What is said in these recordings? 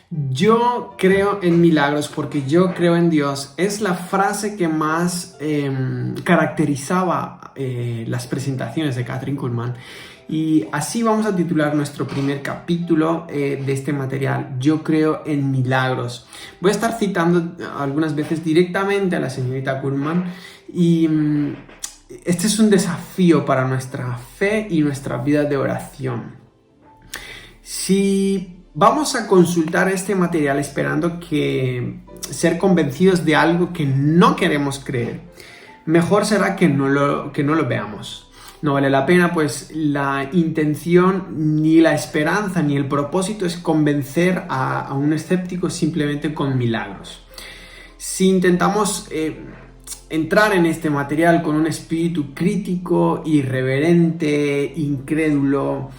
Yo creo en milagros porque yo creo en Dios. Es la frase que más caracterizaba las presentaciones de Kathryn Kuhlman. Y así vamos a titular nuestro primer capítulo de este material. Yo creo en milagros. Voy a estar citando algunas veces directamente a la señorita Kuhlman. Y este es un desafío para nuestra fe y nuestra vida de oración. Si vamos a consultar este material esperando ser convencidos de algo que no queremos creer, mejor será que no lo veamos. No vale la pena, pues la intención, ni la esperanza, ni el propósito es convencer a un escéptico simplemente con milagros. Si intentamos entrar en este material con un espíritu crítico, irreverente, incrédulo,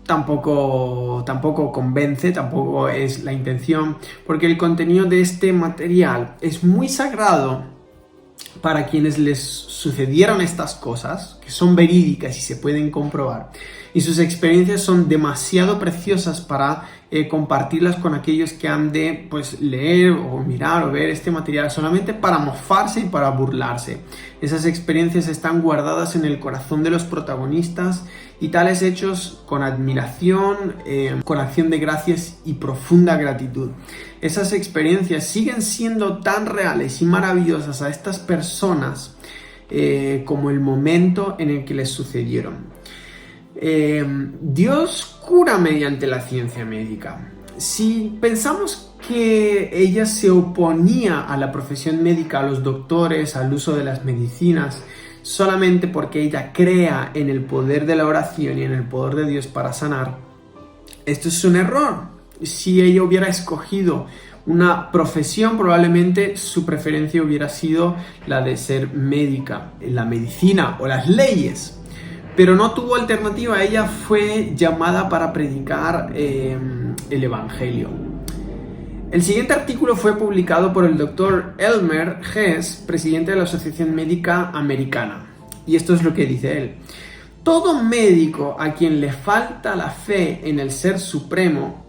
tampoco convence, tampoco es la intención, porque el contenido de este material es muy sagrado para quienes les sucedieron estas cosas, que son verídicas y se pueden comprobar, y sus experiencias son demasiado preciosas para compartirlas con aquellos que han de leer o mirar o ver este material solamente para mofarse y para burlarse. Esas experiencias están guardadas en el corazón de los protagonistas y tales hechos con admiración, con acción de gracias y profunda gratitud. Esas experiencias siguen siendo tan reales y maravillosas a estas personas como el momento en el que les sucedieron. Dios cura mediante la ciencia médica. Si pensamos que ella se oponía a la profesión médica, a los doctores, al uso de las medicinas, solamente porque ella crea en el poder de la oración y en el poder de Dios para sanar, esto es un error. Si ella hubiera escogido una profesión, probablemente su preferencia hubiera sido la de ser médica, la medicina o las leyes. Pero no tuvo alternativa, ella fue llamada para predicar el Evangelio. El siguiente artículo fue publicado por el Dr. Elmer Hess, presidente de la Asociación Médica Americana. Y esto es lo que dice él. Todo médico a quien le falta la fe en el Ser Supremo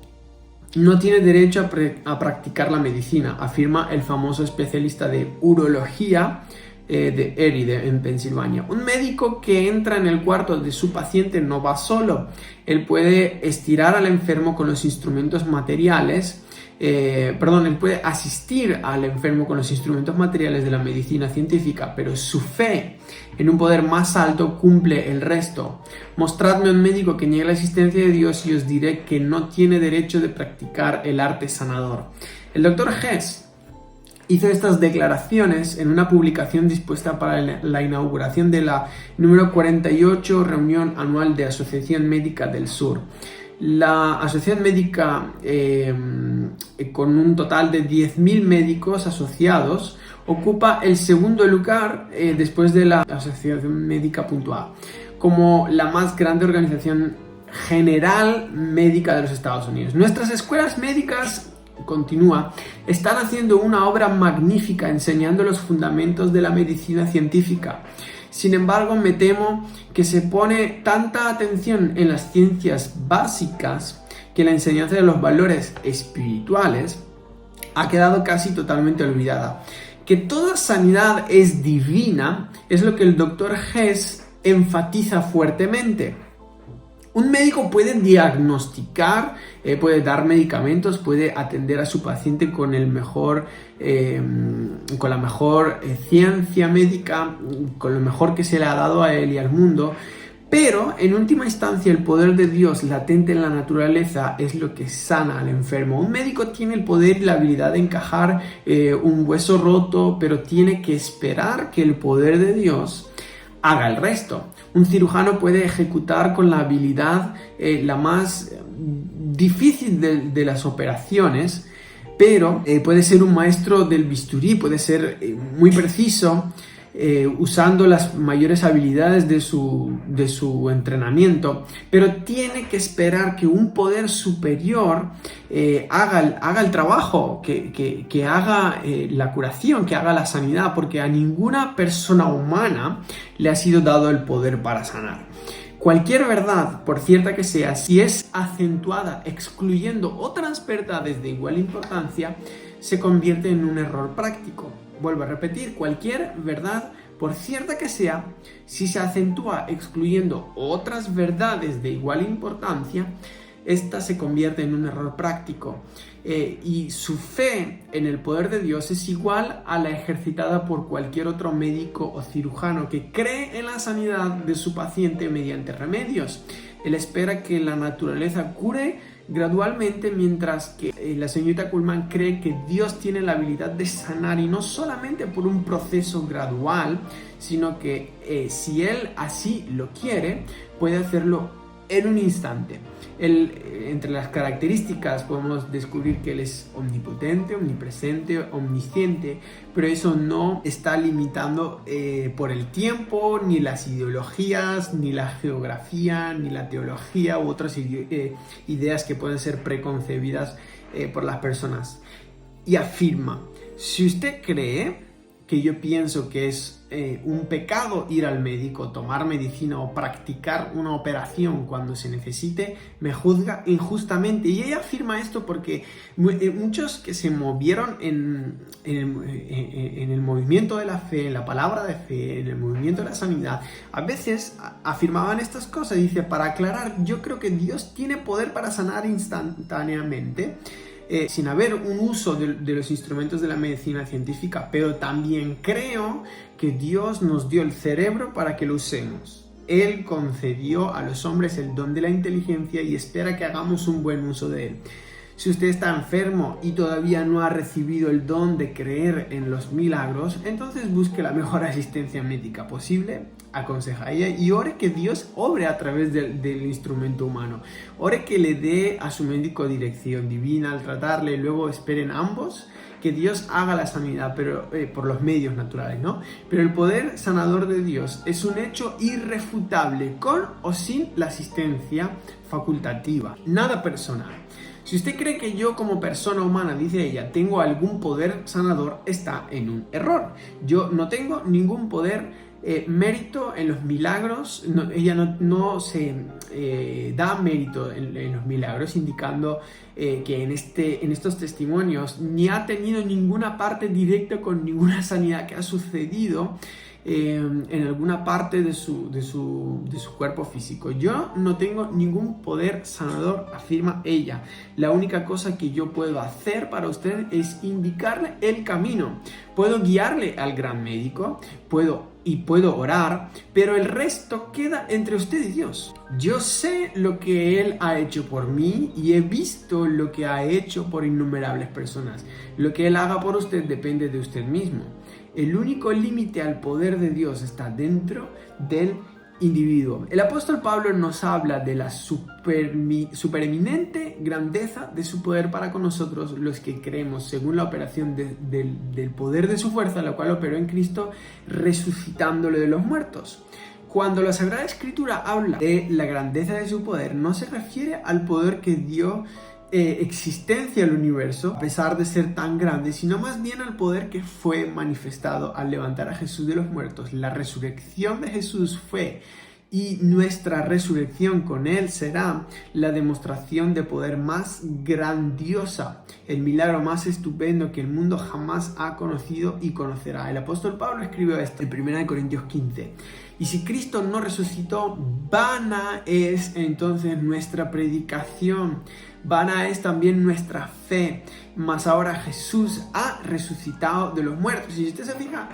no tiene derecho a practicar la medicina, afirma el famoso especialista de urología de Erie, en Pensilvania. Un médico que entra en el cuarto de su paciente no va solo. Él puede estirar al enfermo con los instrumentos materiales. Él puede asistir al enfermo con los instrumentos materiales de la medicina científica, pero su fe en un poder más alto cumple el resto. Mostradme un médico que niegue la existencia de Dios y os diré que no tiene derecho de practicar el arte sanador. El Dr. Hess hizo estas declaraciones en una publicación dispuesta para la inauguración de la número 48 reunión anual de Asociación Médica del Sur. La Asociación Médica, con un total de 10.000 médicos asociados, ocupa el segundo lugar después de la Asociación Médica.A como la más grande organización general médica de los Estados Unidos. Nuestras escuelas médicas, continúa, están haciendo una obra magnífica enseñando los fundamentos de la medicina científica. Sin embargo, me temo que se pone tanta atención en las ciencias básicas que la enseñanza de los valores espirituales ha quedado casi totalmente olvidada. Que toda sanidad es divina es lo que el Dr. Hess enfatiza fuertemente. Un médico puede diagnosticar, puede dar medicamentos, puede atender a su paciente con la mejor ciencia médica, con lo mejor que se le ha dado a él y al mundo, pero en última instancia el poder de Dios latente en la naturaleza es lo que sana al enfermo. Un médico tiene el poder y la habilidad de encajar un hueso roto, pero tiene que esperar que el poder de Dios haga el resto. Un cirujano puede ejecutar con la habilidad la más difícil de las operaciones, pero puede ser un maestro del bisturí, puede ser muy preciso, usando las mayores habilidades de su entrenamiento, pero tiene que esperar que un poder superior haga el trabajo, que haga la curación, que haga la sanidad, porque a ninguna persona humana le ha sido dado el poder para sanar. Cualquier verdad, por cierta que sea, si es acentuada excluyendo otras verdades de igual importancia, se convierte en un error práctico. Vuelvo a repetir, cualquier verdad, por cierta que sea, si se acentúa excluyendo otras verdades de igual importancia, esta se convierte en un error práctico. Y su fe en el poder de Dios es igual a la ejercitada por cualquier otro médico o cirujano que cree en la sanidad de su paciente mediante remedios. Él espera que la naturaleza cure gradualmente, mientras que la señorita Kuhlman cree que Dios tiene la habilidad de sanar, y no solamente por un proceso gradual, sino que si Él así lo quiere, puede hacerlo en un instante. Entre las características podemos descubrir que Él es omnipotente, omnipresente, omnisciente, pero eso no está limitando por el tiempo, ni las ideologías, ni la geografía, ni la teología u otras ideas que pueden ser preconcebidas por las personas. Y afirma, si usted cree que yo pienso que es un pecado ir al médico, tomar medicina o practicar una operación cuando se necesite, me juzga injustamente. Y ella afirma esto porque muchos que se movieron en el movimiento de la fe, en la palabra de fe, en el movimiento de la sanidad, a veces afirmaban estas cosas. Dice, para aclarar, yo creo que Dios tiene poder para sanar instantáneamente, sin haber un uso de los instrumentos de la medicina científica, pero también creo que Dios nos dio el cerebro para que lo usemos. Él concedió a los hombres el don de la inteligencia y espera que hagamos un buen uso de él. Si usted está enfermo y todavía no ha recibido el don de creer en los milagros, entonces busque la mejor asistencia médica posible, aconseja ella, y ore que Dios obre a través del instrumento humano. Ore que le dé a su médico dirección divina al tratarle, y luego esperen ambos que Dios haga la sanidad, pero por los medios naturales, ¿no? Pero el poder sanador de Dios es un hecho irrefutable, con o sin la asistencia facultativa, nada personal. Si usted cree que yo como persona humana, dice ella, tengo algún poder sanador, está en un error. Yo no tengo ningún poder mérito en los milagros. Ella no se da mérito en los milagros, indicando que en estos testimonios ni ha tenido ninguna parte directa con ninguna sanidad que ha sucedido en alguna parte de su cuerpo físico. Yo no tengo ningún poder sanador, afirma ella. La única cosa que yo puedo hacer para usted es indicarle el camino. Puedo guiarle al gran médico, puedo orar, pero el resto queda entre usted y Dios. Yo sé lo que Él ha hecho por mí y he visto lo que ha hecho por innumerables personas. Lo que Él haga por usted depende de usted mismo. El único límite al poder de Dios está dentro del individuo. El apóstol Pablo nos habla de la supereminente grandeza de su poder para con nosotros los que creemos, según la operación del poder de su fuerza, la cual operó en Cristo resucitándolo de los muertos. Cuando la Sagrada Escritura habla de la grandeza de su poder, no se refiere al poder que dio existencia al universo, a pesar de ser tan grande, sino más bien al poder que fue manifestado al levantar a Jesús de los muertos. La resurrección de Jesús fue, y nuestra resurrección con Él será, la demostración de poder más grandiosa, el milagro más estupendo que el mundo jamás ha conocido y conocerá. El apóstol Pablo escribió esto en 1 Corintios 15. Y si Cristo no resucitó, vana es entonces nuestra predicación, vana es también nuestra fe, mas ahora Jesús ha resucitado de los muertos. Y si usted se fija,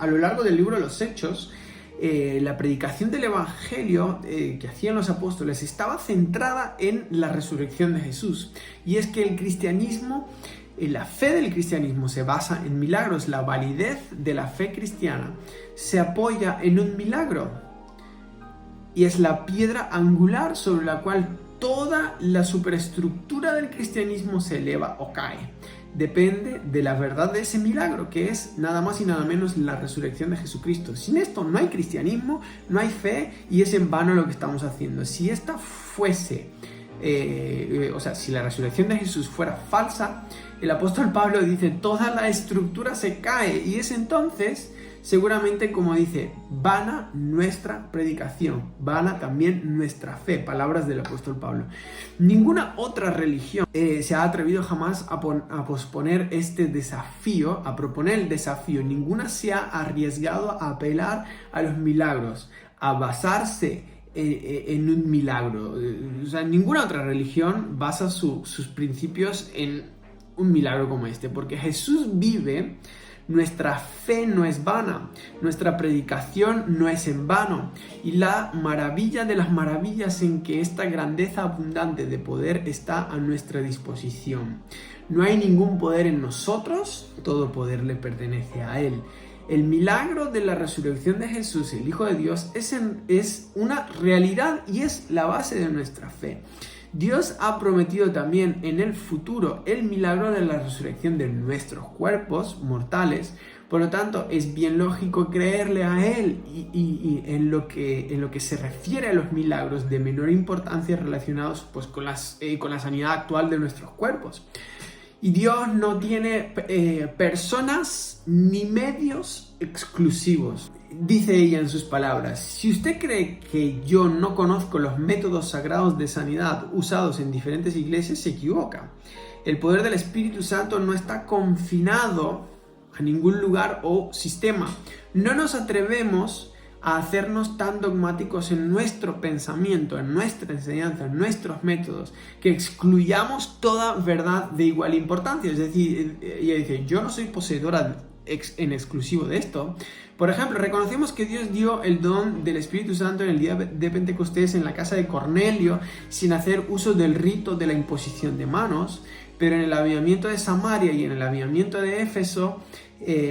a lo largo del libro de los Hechos, la predicación del Evangelio que hacían los apóstoles estaba centrada en la resurrección de Jesús. Y es que el cristianismo, la fe del cristianismo se basa en milagros. La validez de la fe cristiana se apoya en un milagro. Y es la piedra angular sobre la cual toda la superestructura del cristianismo se eleva o cae. Depende de la verdad de ese milagro, que es nada más y nada menos la resurrección de Jesucristo. Sin esto no hay cristianismo, no hay fe, y es en vano lo que estamos haciendo. Si esta fuese, si la resurrección de Jesús fuera falsa, el apóstol Pablo dice, toda la estructura se cae, y es entonces seguramente, como dice, vana nuestra predicación, vana también nuestra fe, palabras del apóstol Pablo. Ninguna otra religión se ha atrevido jamás a posponer este desafío, a proponer el desafío. Ninguna se ha arriesgado a apelar a los milagros, a basarse en un milagro. O sea, ninguna otra religión basa sus principios en un milagro como este, porque Jesús vive. Nuestra fe no es vana, nuestra predicación no es en vano, y la maravilla de las maravillas en que esta grandeza abundante de poder está a nuestra disposición. No hay ningún poder en nosotros, todo poder le pertenece a Él. El milagro de la resurrección de Jesús, el Hijo de Dios, es una realidad y es la base de nuestra fe. Dios ha prometido también en el futuro el milagro de la resurrección de nuestros cuerpos mortales. Por lo tanto, es bien lógico creerle a Él y en lo que se refiere a los milagros de menor importancia relacionados pues, con la sanidad actual de nuestros cuerpos. Y Dios no tiene personas ni medios exclusivos. Dice ella en sus palabras: si usted cree que yo no conozco los métodos sagrados de sanidad usados en diferentes iglesias, se equivoca. El poder del Espíritu Santo no está confinado a ningún lugar o sistema. No nos atrevemos a hacernos tan dogmáticos en nuestro pensamiento, en nuestra enseñanza, en nuestros métodos, que excluyamos toda verdad de igual importancia. Es decir, ella dice: yo no soy poseedora en exclusivo de esto. Por ejemplo, reconocemos que Dios dio el don del Espíritu Santo en el día de Pentecostés en la casa de Cornelio, sin hacer uso del rito de la imposición de manos, pero en el avivamiento de Samaria y en el avivamiento de Éfeso,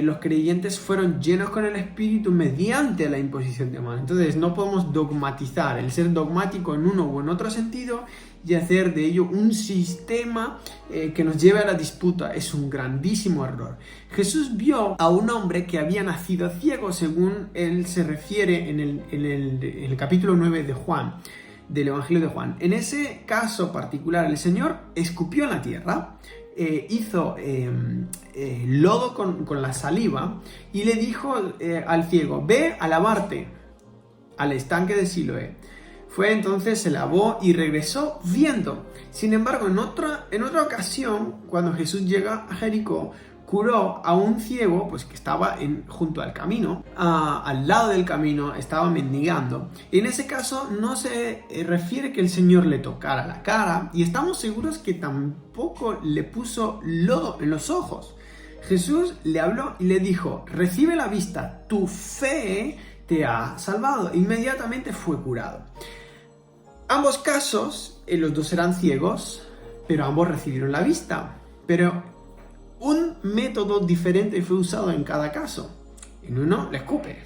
los creyentes fueron llenos con el Espíritu mediante la imposición de manos. Entonces no podemos dogmatizar, el ser dogmático en uno o en otro sentido y hacer de ello un sistema que nos lleve a la disputa. Es un grandísimo error. Jesús vio a un hombre que había nacido ciego, según él se refiere en el capítulo 9 de Juan, del Evangelio de Juan. En ese caso particular, el Señor escupió en la tierra, hizo lodo con la saliva y le dijo al ciego: ve a lavarte al estanque de Siloé. Fue entonces, se lavó y regresó viendo. Sin embargo, en otra ocasión, cuando Jesús llega a Jericó, curó a un ciego pues, que estaba junto al camino, al lado del camino, estaba mendigando. Y en ese caso no se refiere que el Señor le tocara la cara, y estamos seguros que tampoco le puso lodo en los ojos. Jesús le habló y le dijo: recibe la vista, tu fe te ha salvado. Inmediatamente fue curado. Ambos casos, los dos eran ciegos, pero ambos recibieron la vista. Pero un método diferente fue usado en cada caso. En uno le escupe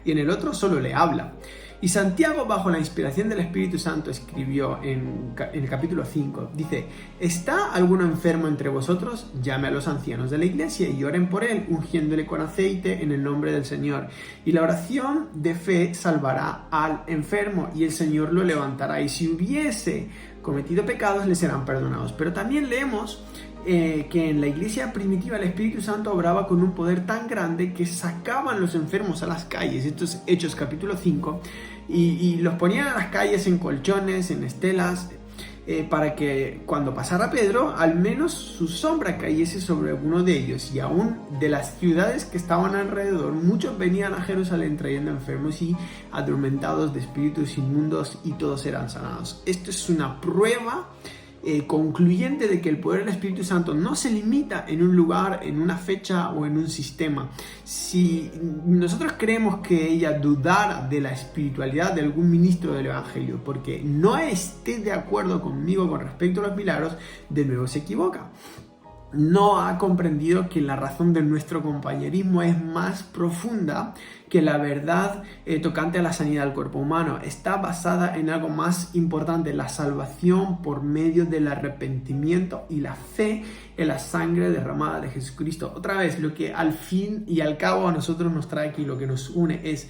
y en el otro solo le habla. Y Santiago, bajo la inspiración del Espíritu Santo, escribió en el capítulo 5, dice: ¿está alguno enfermo entre vosotros? Llame a los ancianos de la iglesia y oren por él, ungiéndole con aceite en el nombre del Señor. Y la oración de fe salvará al enfermo, y el Señor lo levantará. Y si hubiese cometido pecados, le serán perdonados. Pero también leemos que en la iglesia primitiva el Espíritu Santo obraba con un poder tan grande que sacaban los enfermos a las calles. Esto es Hechos capítulo 5, y los ponían a las calles en colchones, en estelas, para que cuando pasara Pedro, al menos su sombra cayese sobre alguno de ellos. Y aún de las ciudades que estaban alrededor, muchos venían a Jerusalén trayendo enfermos y atormentados de espíritus inmundos, y todos eran sanados. Esto es una prueba concluyente de que el poder del Espíritu Santo no se limita en un lugar, en una fecha o en un sistema. Si nosotros creemos que ella dudara de la espiritualidad de algún ministro del Evangelio porque no esté de acuerdo conmigo con respecto a los milagros, de nuevo se equivoca. No ha comprendido que la razón de nuestro compañerismo es más profunda que la verdad tocante a la sanidad del cuerpo humano está basada en algo más importante, la salvación por medio del arrepentimiento y la fe en la sangre derramada de Jesucristo. Otra vez, lo que al fin y al cabo a nosotros nos trae aquí, lo que nos une es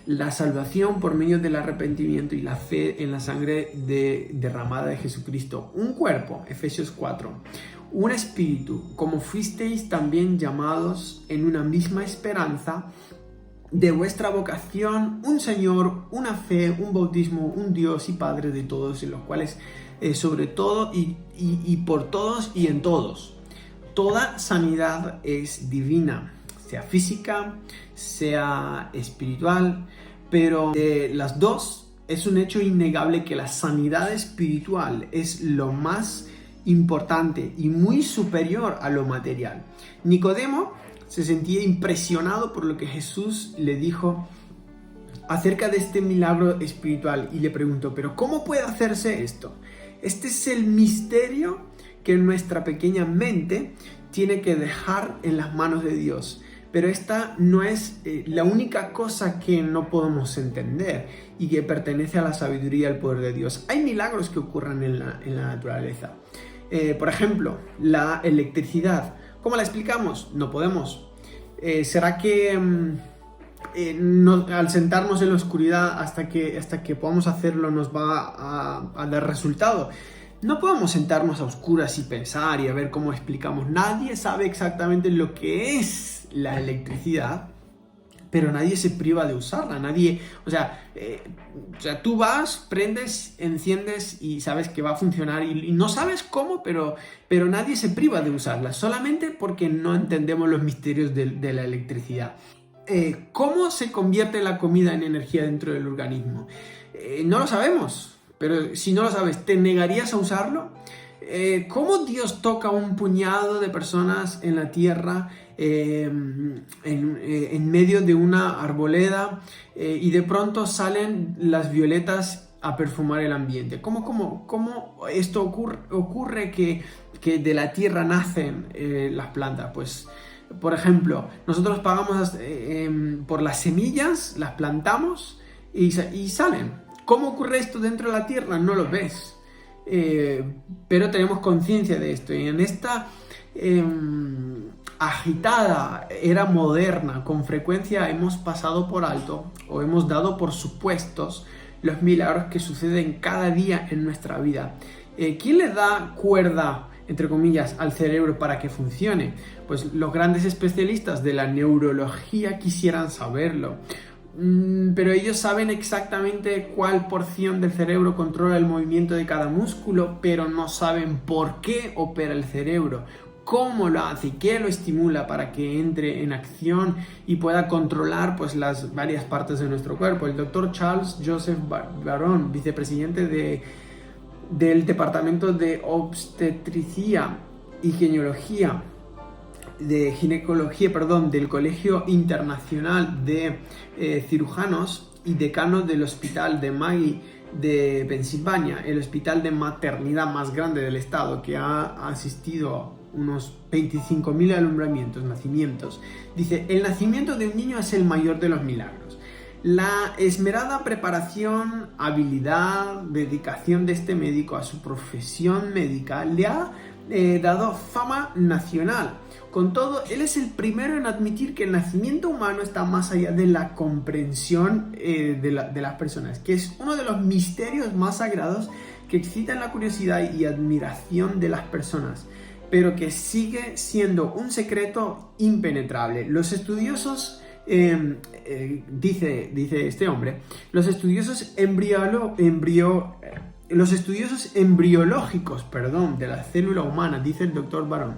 la salvación por medio del arrepentimiento y la fe en la sangre derramada de Jesucristo. Un cuerpo, Efesios 4. Un espíritu, como fuisteis también llamados en una misma esperanza de vuestra vocación, un Señor, una fe, un bautismo, un Dios y Padre de todos, en los cuales sobre todo y por todos y en todos. Toda sanidad es divina, sea física, sea espiritual, pero las dos es un hecho innegable que la sanidad espiritual es lo más importante y muy superior a lo material. Nicodemo se sentía impresionado por lo que Jesús le dijo acerca de este milagro espiritual y le preguntó, ¿pero cómo puede hacerse esto? Este es el misterio que nuestra pequeña mente tiene que dejar en las manos de Dios. Pero esta no es la única cosa que no podemos entender y que pertenece a la sabiduría y al poder de Dios. Hay milagros que ocurren en la naturaleza. Por ejemplo, la electricidad. ¿Cómo la explicamos? No podemos. ¿Será que al sentarnos en la oscuridad hasta que podamos hacerlo nos va a dar resultado? No podemos sentarnos a oscuras y pensar y a ver cómo explicamos. Nadie sabe exactamente lo que es la electricidad, pero nadie se priva de usarla. Nadie, o sea, tú vas, prendes, enciendes y sabes que va a funcionar y no sabes cómo, pero nadie se priva de usarla, solamente porque no entendemos los misterios de la electricidad. ¿Cómo se convierte la comida en energía dentro del organismo? No lo sabemos. Pero si no lo sabes, ¿te negarías a usarlo? ¿Cómo Dios toca un puñado de personas en la tierra en medio de una arboleda y de pronto salen las violetas a perfumar el ambiente? ¿Cómo esto ocurre que de la tierra nacen las plantas? Pues, por ejemplo, nosotros pagamos por las semillas, las plantamos y salen. ¿Cómo ocurre esto dentro de la tierra? No lo ves. Pero tenemos conciencia de esto. Y en esta agitada era moderna, con frecuencia hemos pasado por alto o hemos dado por supuestos los milagros que suceden cada día en nuestra vida. ¿Quién le da cuerda, entre comillas, al cerebro para que funcione? Pues los grandes especialistas de la neurología quisieran saberlo. Pero ellos saben exactamente cuál porción del cerebro controla el movimiento de cada músculo, pero no saben por qué opera el cerebro, cómo lo hace y qué lo estimula para que entre en acción y pueda controlar pues las varias partes de nuestro cuerpo. El doctor Charles Joseph Barron, vicepresidente del Departamento de Obstetricia y Ginecología del Colegio Internacional de Cirujanos y decano del Hospital de Magee de Pensilvania, el hospital de maternidad más grande del estado, que ha asistido a unos 25.000 nacimientos. Dice, el nacimiento de un niño es el mayor de los milagros. La esmerada preparación, habilidad, dedicación de este médico a su profesión médica le ha dado fama nacional. Con todo, él es el primero en admitir que el nacimiento humano está más allá de la comprensión de las personas, que es uno de los misterios más sagrados que excitan la curiosidad y admiración de las personas, pero que sigue siendo un secreto impenetrable. Los estudiosos, dice este hombre, los estudiosos embriológicos de la célula humana, dice el doctor Barón,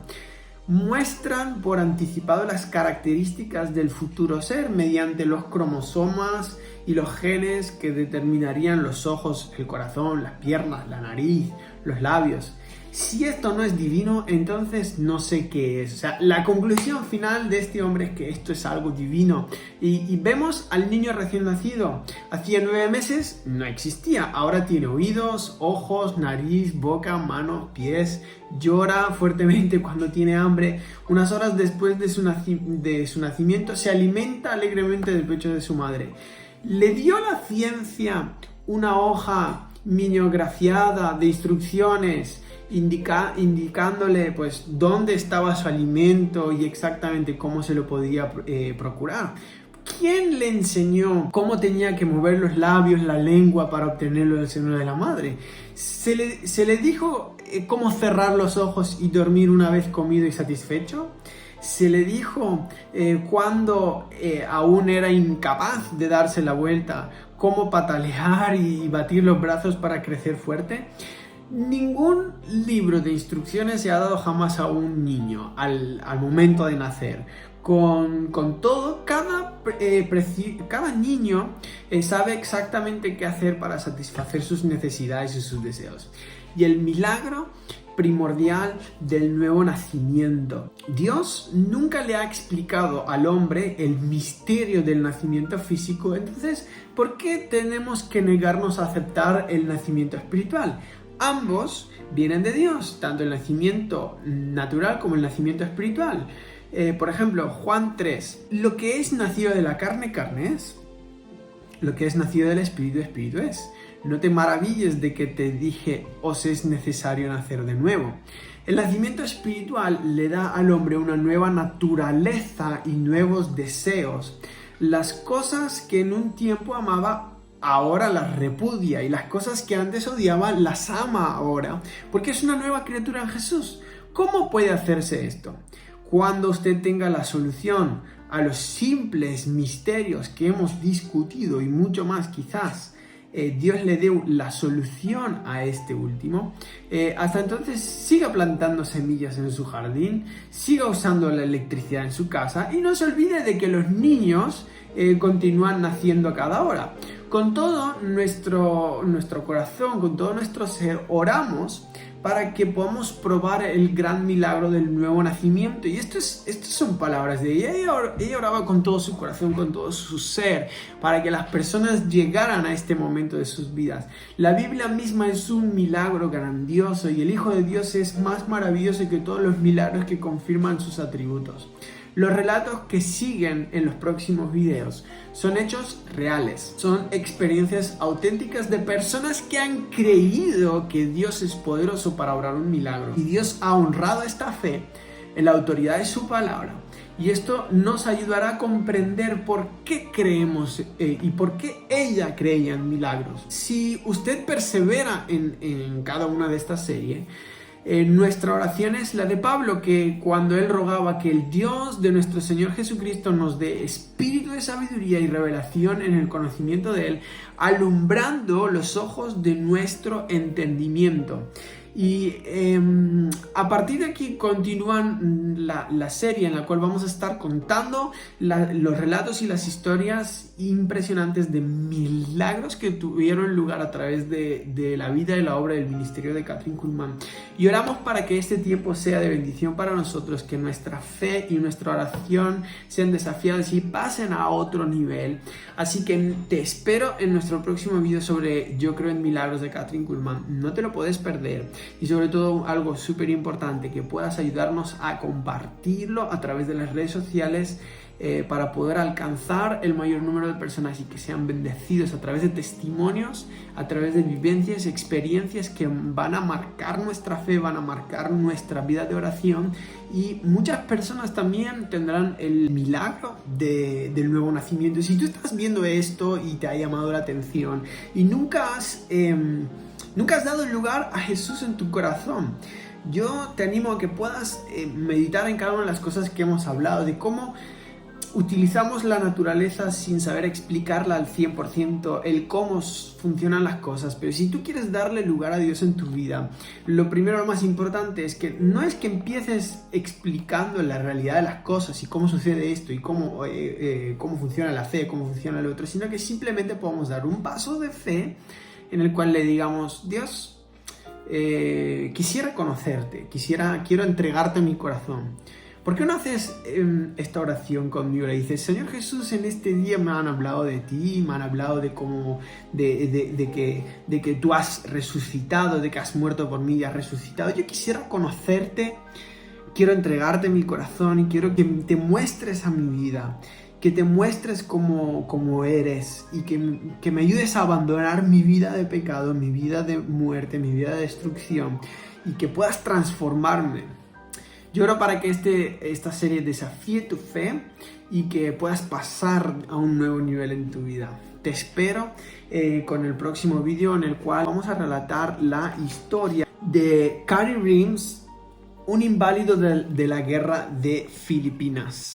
muestran por anticipado las características del futuro ser mediante los cromosomas y los genes que determinarían los ojos, el corazón, las piernas, la nariz, los labios. Si esto no es divino, entonces no sé qué es. O sea, la conclusión final de este hombre es que esto es algo divino. Y vemos al niño recién nacido. Hacía 9 meses no existía. Ahora tiene oídos, ojos, nariz, boca, manos, pies. Llora fuertemente cuando tiene hambre. Unas horas después de su nacimiento se alimenta alegremente del pecho de su madre. ¿Le dio la ciencia una hoja mimeografiada de instrucciones indicándole pues dónde estaba su alimento y exactamente cómo se lo podía procurar? ¿Quién le enseñó cómo tenía que mover los labios, la lengua para obtenerlo del seno de la madre? ¿Se le dijo cómo cerrar los ojos y dormir una vez comido y satisfecho? Se le dijo cuando aún era incapaz de darse la vuelta, cómo patalear y batir los brazos para crecer fuerte. Ningún libro de instrucciones se ha dado jamás a un niño al momento de nacer. Con todo, cada niño sabe exactamente qué hacer para satisfacer sus necesidades y sus deseos. Y el milagro primordial del nuevo nacimiento. Dios nunca le ha explicado al hombre el misterio del nacimiento físico, entonces, ¿por qué tenemos que negarnos a aceptar el nacimiento espiritual? Ambos vienen de Dios, tanto el nacimiento natural como el nacimiento espiritual. Por ejemplo, Juan 3. Lo que es nacido de la carne, carne es. Lo que es nacido del espíritu, espíritu es. No te maravilles de que te dije, os es necesario nacer de nuevo. El nacimiento espiritual le da al hombre una nueva naturaleza y nuevos deseos. Las cosas que en un tiempo amaba, ahora las repudia, y las cosas que antes odiaba las ama ahora, porque es una nueva criatura en Jesús. ¿Cómo puede hacerse esto? Cuando usted tenga la solución a los simples misterios que hemos discutido y mucho más quizás, Dios le dé la solución a este último. Hasta entonces siga plantando semillas en su jardín, siga usando la electricidad en su casa y no se olvide de que los niños continúan naciendo a cada hora. Con todo nuestro corazón, con todo nuestro ser, oramos para que podamos probar el gran milagro del nuevo nacimiento. Y estas son palabras de ella. Ella oraba con todo su corazón, con todo su ser, para que las personas llegaran a este momento de sus vidas. La Biblia misma es un milagro grandioso y el Hijo de Dios es más maravilloso que todos los milagros que confirman sus atributos. Los relatos que siguen en los próximos videos son hechos reales, son experiencias auténticas de personas que han creído que Dios es poderoso para obrar un milagro. Y Dios ha honrado esta fe en la autoridad de su palabra. Y esto nos ayudará a comprender por qué creemos y por qué ella creía en milagros. Si usted persevera en cada una de estas series, nuestra oración es la de Pablo, que cuando él rogaba que el Dios de nuestro Señor Jesucristo nos dé espíritu de sabiduría y revelación en el conocimiento de Él, alumbrando los ojos de nuestro entendimiento. Y a partir de aquí continúan la serie en la cual vamos a estar contando los relatos y las historias impresionantes de milagros que tuvieron lugar a través de la vida y la obra del ministerio de Kathryn Kuhlman. Y oramos para que este tiempo sea de bendición para nosotros, que nuestra fe y nuestra oración sean desafiadas y pasen a otro nivel. Así que te espero en nuestro próximo video sobre Yo creo en milagros de Kathryn Kuhlman. No te lo puedes perder. Y sobre todo algo súper importante, que puedas ayudarnos a compartirlo a través de las redes sociales para poder alcanzar el mayor número de personas y que sean bendecidos a través de testimonios, a través de vivencias, experiencias que van a marcar nuestra fe, van a marcar nuestra vida de oración, y muchas personas también tendrán el milagro del nuevo nacimiento. Y si tú estás viendo esto y te ha llamado la atención y nunca has dado lugar a Jesús en tu corazón, yo te animo a que puedas meditar en cada una de las cosas que hemos hablado, de cómo utilizamos la naturaleza sin saber explicarla al 100%, el cómo funcionan las cosas. Pero si tú quieres darle lugar a Dios en tu vida, lo primero, lo más importante es que no es que empieces explicando la realidad de las cosas y cómo sucede esto y cómo funciona la fe, cómo funciona el otro, sino que simplemente podamos dar un paso de fe en el cual le digamos: Dios, quisiera conocerte, quiero entregarte mi corazón. ¿Por qué no haces esta oración conmigo? Le dices: Señor Jesús, en este día me han hablado de ti, me han hablado de cómo, de que tú has resucitado, de que has muerto por mí y has resucitado. Yo quisiera conocerte, quiero entregarte mi corazón y quiero que te muestres a mi vida, que te muestres como eres y que me ayudes a abandonar mi vida de pecado, mi vida de muerte, mi vida de destrucción, y que puedas transformarme. Yo oro para que esta serie desafíe tu fe y que puedas pasar a un nuevo nivel en tu vida. Te espero con el próximo vídeo, en el cual vamos a relatar la historia de Carey Reams, un inválido de la guerra de Filipinas.